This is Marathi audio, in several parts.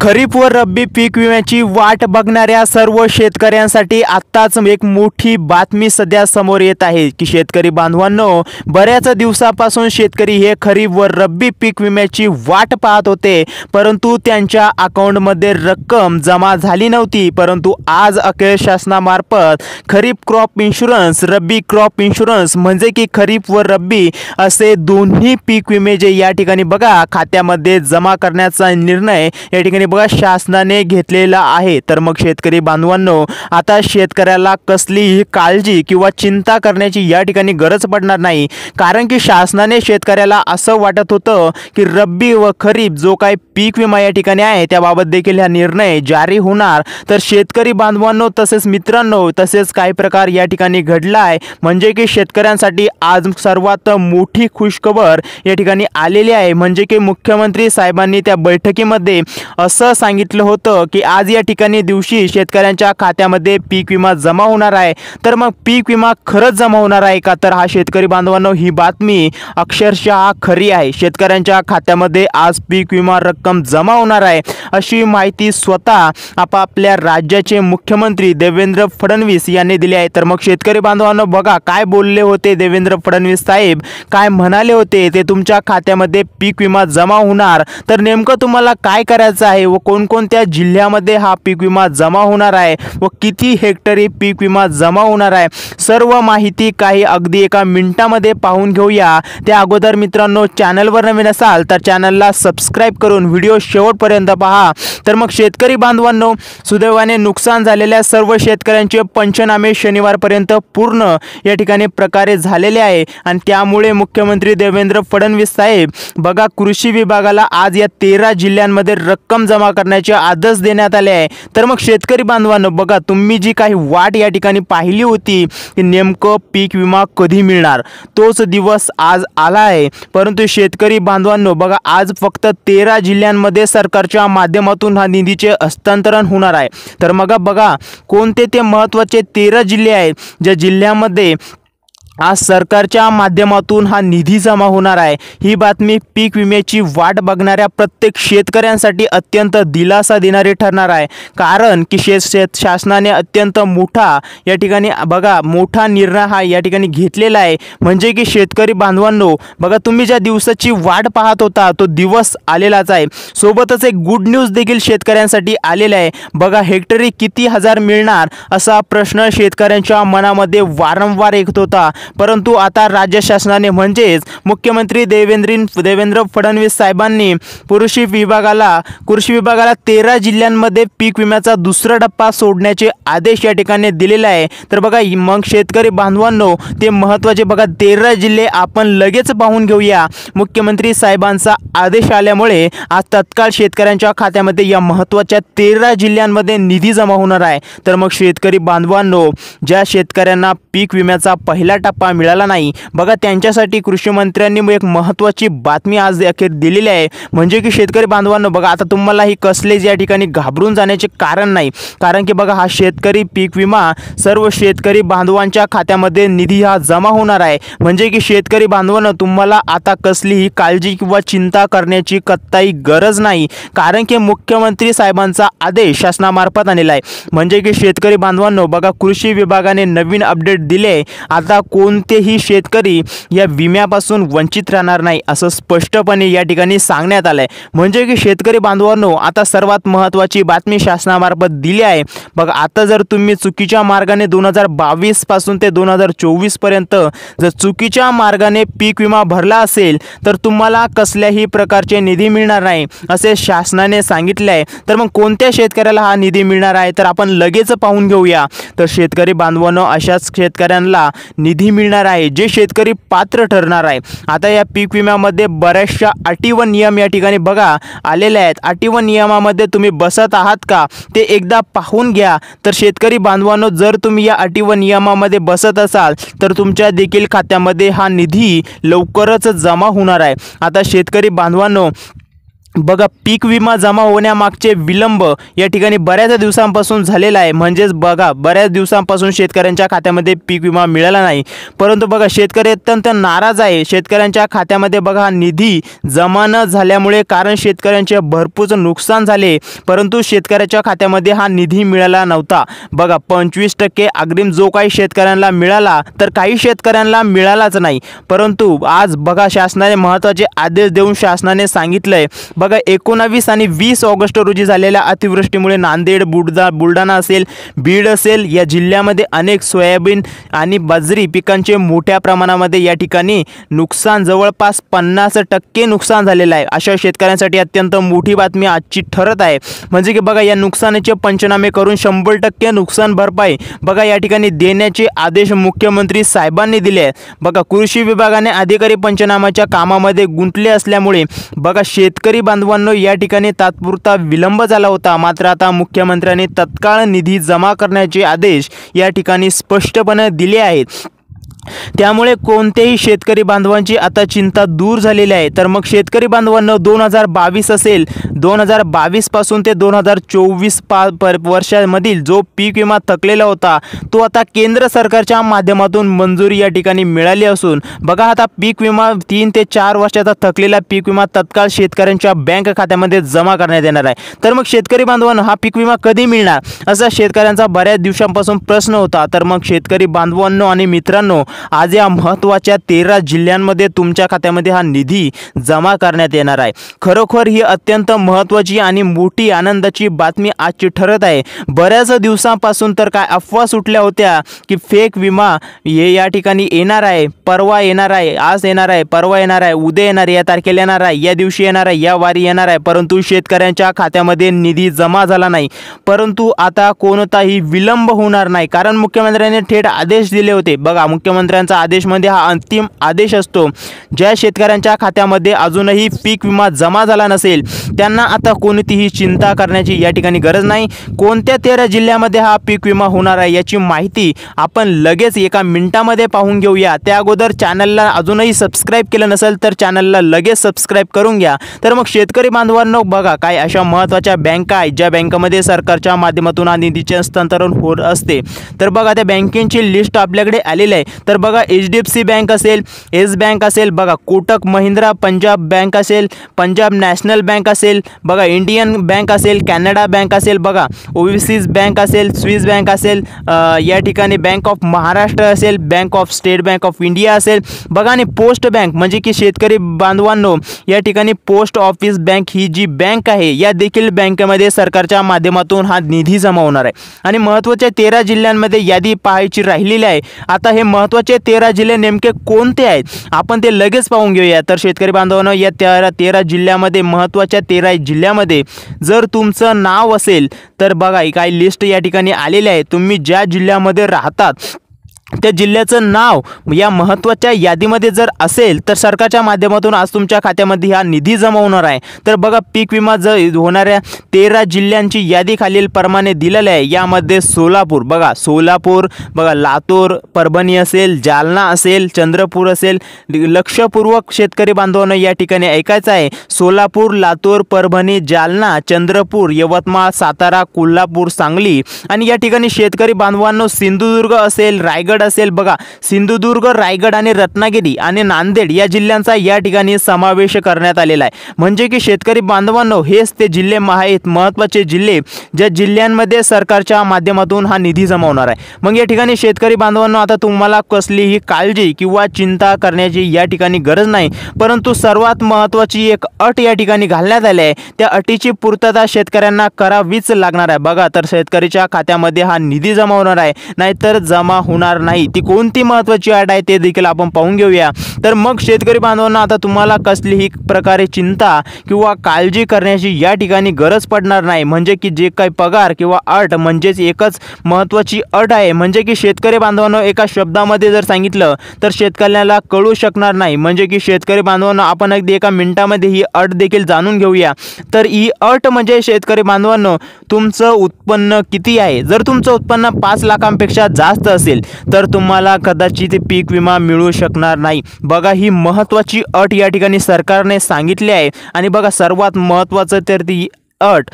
खरीप व रब्बी पीक विम्याची वाट बघणाऱ्या सर्व शेतकऱ्यांसाठी आत्ताच एक मोठी बातमी सध्या समोर येत आहे की शेतकरी बांधवांनो, बऱ्याच दिवसापासून शेतकरी हे खरीप व रब्बी पीक विम्याची वाट पाहत होते, परंतु त्यांच्या अकाउंटमध्ये रक्कम जमा झाली नव्हती। परंतु आज अखेर शासनामार्फत खरीप क्रॉप इन्शुरन्स, रब्बी क्रॉप इन्शुरन्स म्हणजे की खरीप व रब्बी असे दोन्ही पीक विमे जे या ठिकाणी बघा खात्यामध्ये जमा करण्याचा निर्णय या ठिकाणी बघा शासनाने घेतलेला आहे। तर मग शेतकरी बांधवांनो, आता शेतकऱ्याला कसलीही काळजी किंवा चिंता करण्याची या ठिकाणी गरज पडणार नाही, कारण की शासनाने शेतकऱ्याला असं वाटत होतं की रब्बी व खरीप जो काही पीक विमा या ठिकाणी आहे त्याबाबत देखील हा निर्णय जारी होणार। तर शेतकरी बांधवांनो तसेच मित्रांनो, तसेच काही प्रकार या ठिकाणी घडला आहे, म्हणजे की शेतकऱ्यांसाठी आज सर्वात मोठी खुशखबर या ठिकाणी आलेली आहे। म्हणजे की मुख्यमंत्री साहेबांनी त्या बैठकीमध्ये असं सांगितलं होतं की आज या ठिकाणी दिवशी शेतकऱ्यांच्या खात्यामध्ये पीक विमा जमा होणार आहे। तर मग पीक विमा खरंच जमा होणार आहे का? तर हा शेतकरी बांधवांनो, ही बातमी अक्षरशः खरी आहे। शेतकऱ्यांच्या खात्यामध्ये आज पीक विमा रक्कम जमा होणार आहे, अशी माहिती स्वतः आपापल्या राज्याचे मुख्यमंत्री देवेंद्र फडणवीस यांनी दिली आहे। तर मग शेतकरी बांधवांनो, बघा काय बोलले होते देवेंद्र फडणवीस साहेब, काय म्हणाले होते ते, तुमच्या खात्यामध्ये पीक विमा जमा होणार। तर नेमकं तुम्हाला काय करायचं आहे व कोणकोणत्या जिल्ह्यामध्ये हा पीक विमा जमा होणार आहे व किती हेक्टरी पीक विमा जमा होणार आहे, सर्व माहिती काही अगदी एका मिनिटामध्ये पाहून घेऊया। त्या अगोदर मित्रांनो, चॅनलवर नवीन असाल तर चॅनलला सबस्क्राइब करून व्हिडिओ शेवटपर्यंत पहा। तर मग शेतकरी बांधवांनो, सुदैवाने नुकसान झालेल्या सर्व शेतकऱ्यांचे पंचनामे शनिवारपर्यंत पूर्ण या ठिकाणी प्रकारे झालेले आहे आणि त्यामुळे मुख्यमंत्री देवेंद्र फडणवीस साहेब बघा कृषी विभागाला आज या 13 जिल्ह्यांमध्ये रक्कम जमा करण्याचे आदेश देण्यात आले आहे। तर मग शेतकरी बांधवांनो, बघा तुम्ही जी काही वाट या ठिकाणी पाहिली होती की नेमकं पीक विमा कधी मिळणार, तोच दिवस आज आला आहे। परंतु शेतकरी बांधवांनो, बघा आज फक्त 13 जिल्ह्यांमध्ये सरकारच्या माध्यमातून हा निधीचे हस्तांतरण होणार आहे। तर मग बघा कोणते ते महत्त्वाचे 13 जिल्हे आहेत ज्या जिल्ह्यामध्ये आज सरकारच्या माध्यमातून हा निधी जमा होणार आहे। ही बातमी पीक विम्याची वाट बघणाऱ्या प्रत्येक शेतकऱ्यांसाठी अत्यंत दिलासा देणारी ठरणार आहे, कारण की शासनाने अत्यंत मोठा या ठिकाणी बघा मोठा निर्णय हा या ठिकाणी घेतलेला आहे। म्हणजे की शेतकरी बांधवांनो, बघा तुम्ही ज्या दिवसाची वाट पाहत होता तो दिवस आलेलाच आहे। सोबतच एक गुड न्यूज देखील शेतकऱ्यांसाठी आलेला आहे। बघा हेक्टरी किती हजार मिळणार असा प्रश्न शेतकऱ्यांच्या मनामध्ये वारंवार येत होता, परंतु आता राज्य शासनाने म्हणजेच मुख्यमंत्री देवेंद्र फडणवीस साहेबांनी कृषी विभागाला 13 जिल्ह्यांमध्ये पीक विम्याचा दुसरा टप्पा सोडण्याचे आदेश या ठिकाणी दिलेला आहे। तर बघा मग शेतकरी बांधवांनो, ते महत्त्वाचे बघा 13 जिल्हे आपण लगेच पाहून घेऊया। मुख्यमंत्री साहेबांचा आदेश आल्यामुळे आज तत्काळ शेतकऱ्यांच्या खात्यामध्ये या महत्त्वाच्या 13 जिल्ह्यांमध्ये निधी जमा होणार आहे। तर मग शेतकरी बांधवांनो, ज्या शेतकऱ्यांना पीक विम्याचा पहिला टप्पा मिळाला नाही, बघा त्यांच्यासाठी कृषी मंत्र्यांनी एक महत्त्वाची बातमी आज अखेर दिलेली आहे। म्हणजे की शेतकरी बांधवांनो, बघा आता तुम्हाला ही कसलेच या ठिकाणी घाबरून जाण्याचे कारण नाही, कारण की बघा हा शेतकरी पीक विमा सर्व शेतकरी बांधवांच्या खात्यामध्ये निधी हा जमा होणार आहे। म्हणजे की शेतकरी बांधवांनो, तुम्हाला आता कसलीही काळजी किंवा चिंता करण्याची कत्ताही गरज नाही, कारण की मुख्यमंत्री साहेबांचा आदेश शासनामार्फत आलेला आहे। म्हणजे की शेतकरी बांधवांनो, बघा कृषी विभागाने नवीन अपडेट दिले, आता कोणतेही शेतकरी या विम्यापासून वंचित राहणार नाही असं स्पष्टपणे या ठिकाणी सांगण्यात आलंय। म्हणजे की शेतकरी बांधवांनो, आता सर्वात महत्त्वाची बातमी शासनामार्फत दिली आहे। बघा आता जर तुम्ही चुकीच्या मार्गाने 2022 पासून ते 2024 पर्यंत जर चुकीच्या मार्गाने पीक विमा भरला असेल तर तुम्हाला कसल्याही प्रकारचे निधी मिळणार नाही असे शासनाने सांगितले आहे। तर मग कोणत्या शेतकऱ्याला हा निधी मिळणार आहे तर आपण लगेच पाहून घेऊया। तर शेतकरी बांधवांनो, अशाच शेतकऱ्यांना निधी मिळणार आहे जे शेतकरी पात्र ठरणार आहे। आता या पीक विम्यामध्ये बऱ्याचशा अटी व नियम या ठिकाणी बघा आलेले आहेत। अटी व नियमामध्ये तुम्ही बसत आहात का ते एकदा पाहून घ्या। तर शेतकरी बांधवांनो, जर तुम्ही या अटी व नियमामध्ये बसत असाल तर तुमच्या देखील खात्यामध्ये हा निधी लवकरच जमा होणार आहे। आता शेतकरी बांधवांनो, बघा पीक विमा जमा होण्यामागचे विलंब या ठिकाणी बऱ्याच दिवसांपासून झालेला आहे। म्हणजेच बघा बऱ्याच दिवसांपासून शेतकऱ्यांच्या खात्यामध्ये पीक विमा मिळाला नाही, परंतु बघा शेतकरी अत्यंत नाराज आहे। शेतकऱ्यांच्या खात्यामध्ये बघा निधी जमा न झाल्यामुळे कारण शेतकऱ्यांचे भरपूर नुकसान झाले, परंतु शेतकऱ्याच्या खात्यामध्ये हा निधी मिळाला नव्हता। बघा 25% अग्रिम जो काही शेतकऱ्यांना मिळाला तर काही शेतकऱ्यांना मिळालाच नाही। परंतु आज बघा शासनाने महत्त्वाचे आदेश देऊन शासनाने सांगितलंय बघा 19 आणि 20 ऑगस्ट रोजी झालेल्या अतिवृष्टीमुळे नांदेड, बुलढाणा असेल, बीड असेल या जिल्ह्यामध्ये अनेक सोयाबीन आणि बाजरी पिकांचे मोठ्या प्रमाणामध्ये या ठिकाणी नुकसान जवळपास 50% नुकसान झालेलं आहे। अशा शेतकऱ्यांसाठी अत्यंत मोठी बातमी आजची ठरत आहे। म्हणजे की बघा या नुकसानाचे पंचनामे करून 100% नुकसान भरपाई बघा या ठिकाणी देण्याचे आदेश मुख्यमंत्री साहेबांनी दिले आहेत। बघा कृषी विभागाने अधिकारी पंचनाम्याच्या कामामध्ये गुंतले असल्यामुळे बघा शेतकरी बांधवांनो या ठिकाणी तात्पुरता विलंब झाला होता, मात्र आता मुख्यमंत्र्यांनी तत्काळ निधी जमा करण्याचे आदेश या ठिकाणी स्पष्टपणे दिले आहेत। त्यामुळे कोणत्याही शेतकरी बांधवांची आता चिंता दूर झालेली आहे। तर मग शेतकरी बांधवांना 2022 असेल 2022 पासून ते 2024 वर्षामधील जो पीक विमा थकलेला होता तो आता केंद्र सरकारच्या माध्यमातून मंजुरी या ठिकाणी मिळाली असून बघा आता पीक विमा 3 ते 4 वर्षाचा थकलेला पीक विमा तत्काळ शेतकऱ्यांच्या बँक खात्यामध्ये जमा करण्यात येणार आहे। तर मग शेतकरी बांधवांना हा पीक विमा कधी मिळणार असा शेतकऱ्यांचा बऱ्याच दिवसांपासून प्रश्न होता। तर मग शेतकरी बांधवांनो आणि मित्रांनो आज या महत्त्वाच्या 13 जिल्ह्यांमध्ये तुमच्या खात्यामध्ये हा निधी जमा करण्यात येणार आहे। खरोखर ही अत्यंत महत्त्वाची आणि मोठी आनंदाची बातमी आजची ठरत आहे। बऱ्याच दिवसांपासून तर काय अफवा सुटल्या होत्या की फेक विमा हे या ठिकाणी येणार आहे, परवा येणार आहे, आज येणार आहे, परवा येणार आहे, उद्या येणार आहे, या तारखेला येणार आहे, या दिवशी येणार आहे, या वारी येणार आहे, परंतु शेतकऱ्यांच्या खात्यामध्ये निधी जमा झाला नाही। परंतु आता कोणताही विलंब होणार नाही कारण मुख्यमंत्र्यांनी थेट आदेश दिले होते। बघा मुख्यमंत्र्यांचा आदेश मध्ये हा अंतिम आदेश असतो। ज्या शेतकऱ्यांच्या खात्यामध्ये अजूनही पीक विमा जमा झाला नसेल त्यांना आता कोणतीही चिंता करण्याची या ठिकाणी गरज नाही। कोणत्या 13 जिल्ह्यामध्ये हा पीक विमा होणार आहे याची माहिती आपण लगेच एका मिनिटामध्ये पाहून घेऊया। त्या अगोदर चॅनलला अजूनही सबस्क्राइब केलं नसेल तर चॅनलला लगेच सबस्क्राइब करून घ्या। तर मग शेतकरी बांधवांनो बघा काय अशा महत्त्वाच्या बँका आहेत ज्या बँकामध्ये सरकारच्या माध्यमातून निधीचे हस्तांतरण होत असते। तर बघा त्या बँकेची लिस्ट आपल्याकडे आलेली आहे। तर बघा HDFC बँक असेल, येस बँक असेल, बघा कोटक महिंद्रा, पंजाब बँक असेल, पंजाब नॅशनल बँक असेल, बघा इंडियन बँक असेल, कॅनडा बँक असेल, बघा ओव्हरसीज बँक असेल, स्विस बँक असेल, या ठिकाणी बँक ऑफ महाराष्ट्र असेल, bank of state bank of India असेल, बघा आणि पोस्ट बँक म्हणजे की शेतकरी बांधवांनो या ठिकाणी पोस्ट ऑफिस बँक ही जी बँक आहे या देखील बँकेमध्ये सरकारच्या माध्यमातून हा निधी जमा होणार आहे। आणि महत्त्वाच्या 13 जिल्ह्यांमध्ये यादी पाहायची राहिलेली आहे। आता हे महत्त्वाचे 13 जिल्हे नेमके कोणते आहेत आपण ते लगेच पाहून घेऊया। तर शेतकरी बांधवांनो या 13 जिल्ह्यामध्ये महत्त्वाच्या 13 जिल्ह्यामध्ये जर तुमचं नाव असेल तर बघा काही लिस्ट या ठिकाणी आलेली आहे। तुम्ही ज्या जिल्ह्यामध्ये राहतात त्या जिल्ह्याचं नाव या महत्त्वाच्या यादीमध्ये जर असेल तर सरकारच्या माध्यमातून आज तुमच्या खात्यामध्ये हा निधी जमा होणार आहे। तर बघा पीक विमा होणाऱ्या 13 जिल्ह्यांची यादी खालील प्रमाणे दिलेली आहे। यामध्ये सोलापूर बघा, सोलापूर बघा, लातूर, परभणी असेल, जालना असेल, चंद्रपूर असेल। लक्षपूर्वक शेतकरी बांधवांना या ठिकाणी ऐकायचं आहे। सोलापूर, लातूर, परभणी, जालना, चंद्रपूर, यवतमाळ, सातारा, कोल्हापूर, सांगली आणि या ठिकाणी शेतकरी बांधवांनो सिंधुदुर्ग असेल, रायगड असेल, बघा सिंधुदुर्ग, रायगड आणि रत्नागिरी आणि नांदेड या जिल्ह्यांचा या ठिकाणी समावेश करण्यात आलेला आहे। म्हणजे की शेतकरी बांधवांनो हेच ते जिल्हे आहेत महत्त्वाचे जिल्हे ज्या जिल्ह्यांमध्ये सरकारच्या माध्यमातून हा निधी जमा होणार आहे। मग या ठिकाणी शेतकरी बांधवांनो आता तुम्हाला कसलीही काळजी किंवा चिंता करण्याची या ठिकाणी गरज नाही, परंतु सर्वात महत्त्वाची एक अट या ठिकाणी घालण्यात आली आहे। त्या अटीची पूर्तता शेतकऱ्यांना करावीच लागणार आहे। बघा तर शेतकरीच्या खात्यामध्ये हा निधी जमा होणार आहे नाहीतर जमा होणार नाही। ती कोणती महत्त्वाची अट आहे ते देखील आपण पाहून घेऊया। तर मग शेतकरी बांधवांना आता तुम्हाला कसलीही प्रकारे चिंता किंवा काळजी करण्याची या ठिकाणी गरज पडणार नाही। म्हणजे की जे काही पगार किंवा अट म्हणजेच एकच महत्त्वाची अट आहे। म्हणजे की शेतकरी बांधवांना एका शब्दामध्ये जर सांगितलं तर शेतकऱ्याला कळू शकणार नाही। म्हणजे की शेतकरी बांधवांना आपण अगदी एका मिनिटामध्ये ही अट देखील जाणून घेऊया। तर ही अट म्हणजे शेतकरी बांधवांनो तुमचं उत्पन्न किती आहे। जर तुमचं उत्पन्न 5 लाखांपेक्षा जास्त असेल तर तुम्हाला कदाचित पीक विमा मिळू शकणार नाही। बघा, ही महत्त्वाची अट या ठिकाणी सरकारने सांगितली आहे। आणि बघा, सर्वात महत्त्वाचं तर ती अट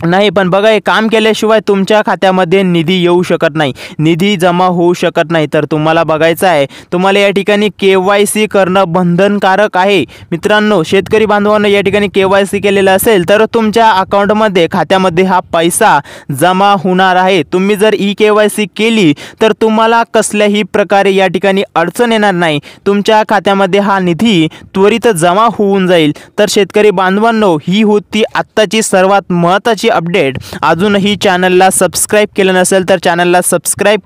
नाही, पण बघा, हे काम केल्याशिवाय तुमच्या खात्यामध्ये निधी येऊ शकत नाही, निधी जमा होऊ शकत नाही। तर तुम्हाला बघायचं आहे, तुम्हाला या ठिकाणी KYC करणं बंधनकारक आहे। मित्रांनो, शेतकरी बांधवांनो, या ठिकाणी KYC केलेलं असेल तर तुमच्या अकाउंटमध्ये खात्यामध्ये हा पैसा जमा होणार आहे। तुम्ही जर KYC केली तर तुम्हाला कसल्याही प्रकारे या ठिकाणी अडचण येणार नाही, तुमच्या खात्यामध्ये हा निधी त्वरित जमा होऊन जाईल। तर शेतकरी बांधवांनो, ही होती आत्ताची सर्वात महत्त्वाची अपडेट। अजूनही चॅनलला सबस्क्राइब केलं नसेल तर चॅनलला सबस्क्राइब